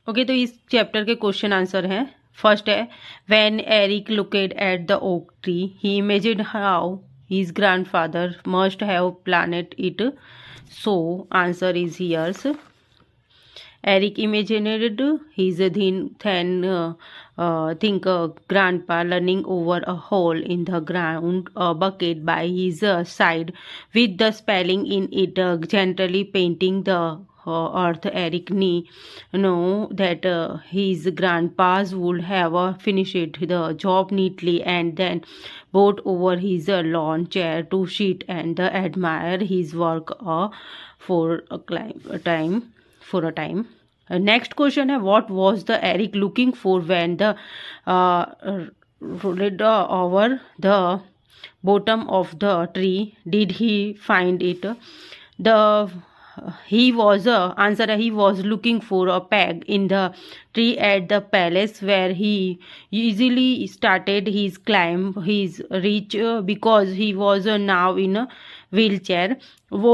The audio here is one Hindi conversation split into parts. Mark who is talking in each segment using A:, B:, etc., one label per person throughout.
A: ओके, तो इस चैप्टर के क्वेश्चन आंसर हैं। फर्स्ट है, when Eric looked at the oak tree he imagined how his grandfather must have planted it, so answer is here's. Eric imagined his think grandpa leaning over a hole in the ground, a bucket by his side, with the spelling in it, gently painting the earth. Eric know that his grandpas would have finished the job neatly and then brought over his lawn chair to sit and admire his work for a time. Next question है, what was the Eric looking for when the rolled over the bottom of the tree? Did he find it? The he was answer है, he was looking for a peg in the tree at the palace where he easily started his climb. His reach because he was now in a wheel chair. वो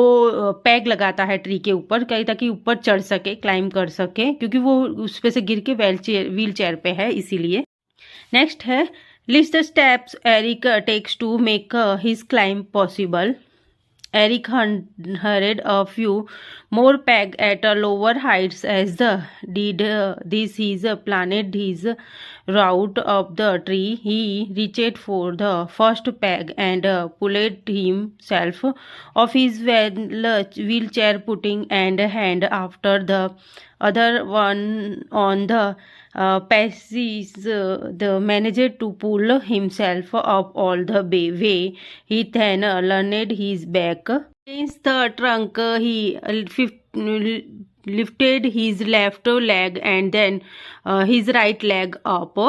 A: पैग लगाता है ट्री के ऊपर कहीं ताकि ऊपर चढ़ सके, क्लाइंब कर सके, क्योंकि वो उस पे से गिर के व्हील चेयर पे है इसीलिए। नेक्स्ट है, list the steps Eric takes to make his climb possible. Eric hurried a few more peg at a lower heights as the did this his planned his route up the tree. He reached for the first peg and pulled himself off his wheelchair, putting and hand after the other one on the passes. The manager to pull himself up all the way. He then leaned his back against the trunk. He lifted his left leg and then his right leg up.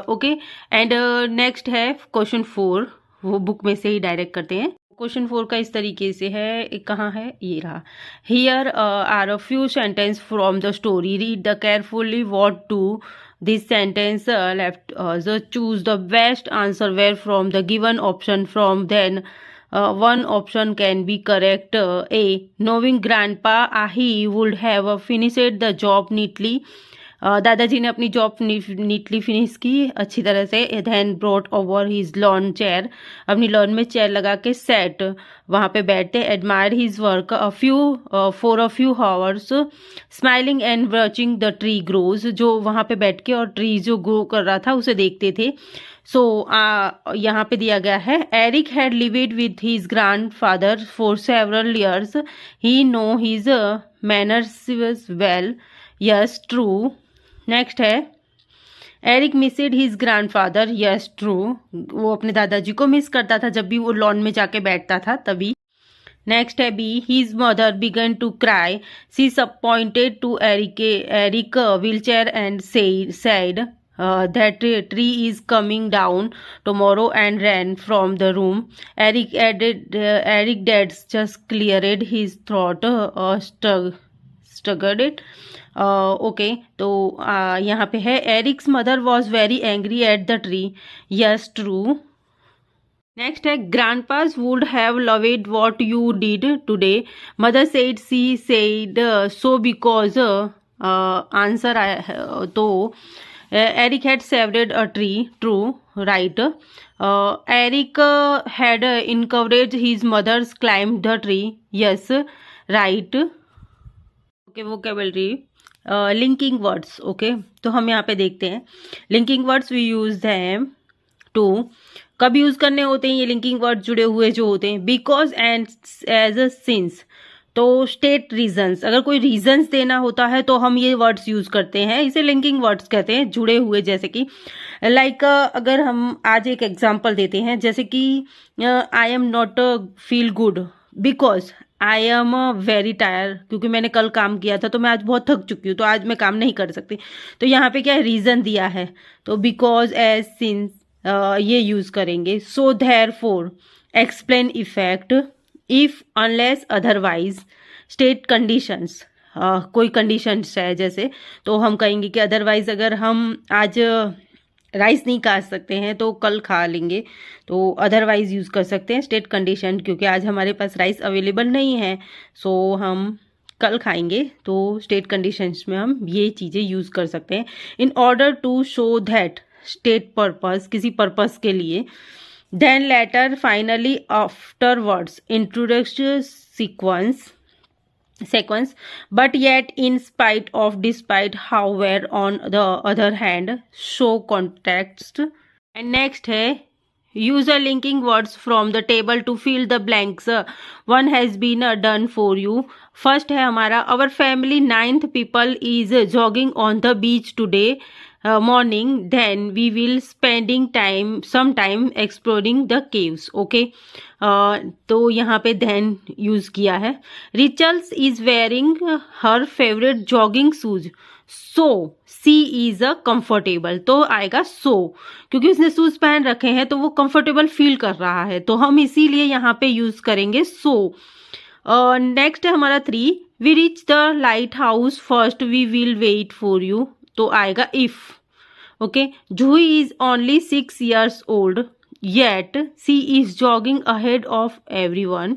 A: Okay and next है क्वेश्चन 4, वो बुक में से ही डायरेक्ट करते हैं। क्वेश्चन 4 का इस तरीके से है, कहाँ है, ये रहा। Here are a few sentence from the story, read the carefully what to this sentence left choose the best answer where from the given option from then one option can be correct. A, knowing grandpa he would have finished the job neatly. दादाजी ने अपनी जॉब नीटली फिनिश की अच्छी तरह से। Then brought over his lawn chair, अपनी लॉन में चेयर लगा के सेट वहाँ पे बैठते। Admire his work for a few hours, smiling and watching the tree grows, जो वहाँ पे बैठ के और ट्री जो ग्रो कर रहा था उसे देखते थे। सो यहाँ पे दिया गया है, Eric had lived with his grandfather for several years, he know his manners well, yes true. Next है, Eric missed his grandfather, yes true, वो अपने दादाजी को मिस करता था जब भी वो लॉन में जाके बैठता था तभी। नेक्स्ट है B, his mother began to cry, she pointed to Eric wheelchair and said that tree is coming down tomorrow and ran from the room. Eric dad just cleared his throat, staggered it. Okay तो यहाँ पे है, Eric's mother was very angry at the tree, yes true. Next है, grandpas would have loved what you did today, mother said she said so because answer तो Eric had saved a tree, true right. Eric had encouraged his mothers climb the tree, yes right. Okay vocabulary linking words. Okay तो हम यहाँ पे देखते हैं linking words, we use them to, कब यूज करने होते हैं ये लिंकिंग वर्ड जुड़े हुए जो होते हैं, because and as a since. तो स्टेट रीजंस, अगर कोई रीजंस देना होता है तो हम ये वर्ड्स यूज करते हैं, इसे लिंकिंग वर्ड्स कहते हैं, जुड़े हुए। जैसे कि लाइक अगर हम आज एक एग्जांपल देते हैं, जैसे कि I am not feel good because I am very tired, क्योंकि मैंने कल काम किया था तो मैं आज बहुत थक चुकी हूँ तो आज मैं काम नहीं कर सकती। तो यहाँ पे क्या है, रीजन दिया है, तो बिकॉज एज सिंस ये यूज करेंगे। So therefore, explain effect, if unless otherwise, state conditions, कोई कंडीशंस है जैसे, तो हम कहेंगे कि अदरवाइज अगर हम आज राइस नहीं खा सकते हैं तो कल खा लेंगे, तो अदरवाइज यूज कर सकते हैं। स्टेट कंडीशन, क्योंकि आज हमारे पास राइस अवेलेबल नहीं है, सो हम कल खाएंगे, तो स्टेट कंडीशंस में हम ये चीज़ें यूज़ कर सकते हैं। In order to show that, state purpose, किसी पर्पस के लिए। Then later, finally, afterwards, introduction sequence, but yet, in spite of, despite, however, on the other hand, show context. And next है user linking words from the table to fill the blanks. One has been done for you. First है हमारा, our family 9th people is jogging on the beach today morning. Then we will spending some time exploring the caves. Okay. तो यहाँ पे then यूज किया है। Richards is wearing her favorite jogging shoes. So she is a comfortable, तो आएगा so, क्योंकि उसने शूज पहन रखे हैं तो वो कंफर्टेबल फील कर रहा है, तो हम इसीलिए यहाँ पे यूज करेंगे so. नेक्स्ट है हमारा 3, we reach the lighthouse first, we will wait for you, तो आएगा if. Okay, Juhi is only 6 years old, yet she is jogging ahead of everyone.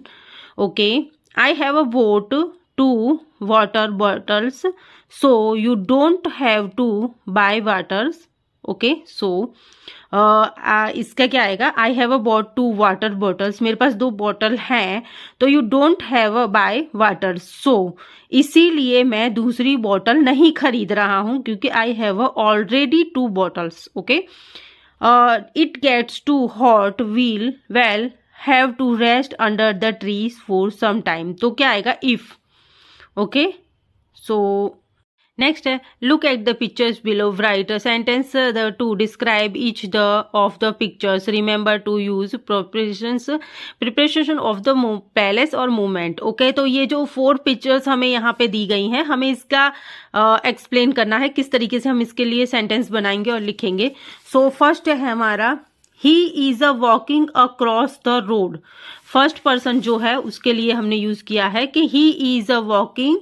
A: Okay, I have a boat, 2 water bottles, so you don't have to buy waters. Okay, so इसका क्या आएगा, I have a bought 2 water bottles, मेरे पास 2 बॉटल हैं, तो you don't have a buy water, so इसीलिए मैं दूसरी बॉटल नहीं खरीद रहा हूं, क्योंकि I have already 2 bottles. Okay, it gets too hot, we'll well have to rest under the trees for some time, तो क्या आएगा इफ। ओके, सो नेक्स्ट है, look at the pictures below, write a sentence to describe each of the pictures, remember to use preparation of the palace और मूवमेंट। ओके, तो ये जो 4 पिक्चर्स हमें यहाँ पे दी गई हैं, हमें इसका एक्सप्लेन करना है किस तरीके से हम इसके लिए सेंटेंस बनाएंगे और लिखेंगे। सो फर्स्ट है हमारा, he is a walking across the road. First person जो है उसके लिए हमने यूज किया है कि he is a walking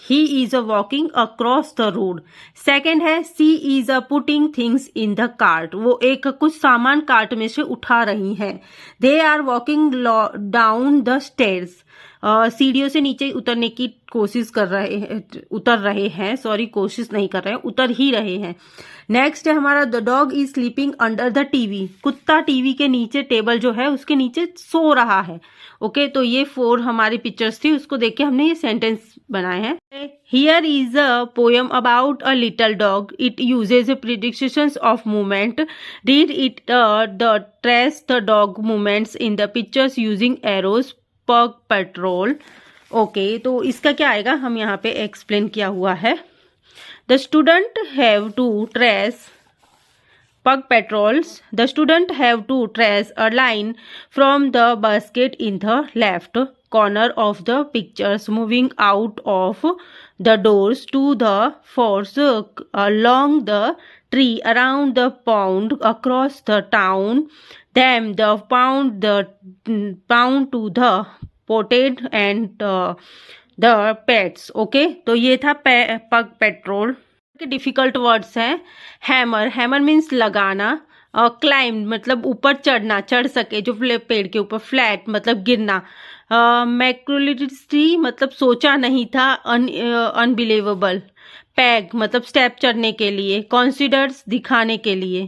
A: he is a walking across the road. Second है, she is a putting things in the cart. वो एक कुछ सामान कार्ट में से उठा रही हैं। They are walking down the stairs. सीढ़ियों से नीचे उतरने की कोशिश कर रहे हैं, कोशिश नहीं कर रहे हैं, उतर ही रहे हैं। नेक्स्ट है हमारा, the dog is sleeping under the TV. कुत्ता टीवी के नीचे, टेबल जो है उसके नीचे सो रहा है। ओके, तो ये 4 हमारी पिक्चर्स थी, उसको देख के हमने ये सेंटेंस बनाए हैं। Here is a poem about a little dog, it uses predictions of movement, read it the trace the dog movements in the pictures using arrows, पग पेट्रोल। ओके, तो इसका क्या आएगा, हम यहाँ पे एक्सप्लेन किया हुआ है। The student have to trace pug patrols. The student have to trace a line from the basket in the left corner of the pictures, moving out of the doors to the force along the tree, around the pond, across the town, then the pound to the potted and the pets. Okay, तो ये था pug patrol के डिफिकल्ट वर्ड्स हैं। हैमर, हैमर मीन्स लगाना। क्लाइम मतलब ऊपर चढ़ना, चढ़ सके जो पेड़ के ऊपर। फ्लैट मतलब गिरना। मैक्रोलिटी मतलब सोचा नहीं था, अनबिलीवेबल। पैग मतलब स्टेप चढ़ने के लिए। कॉन्सिडर्स दिखाने के लिए।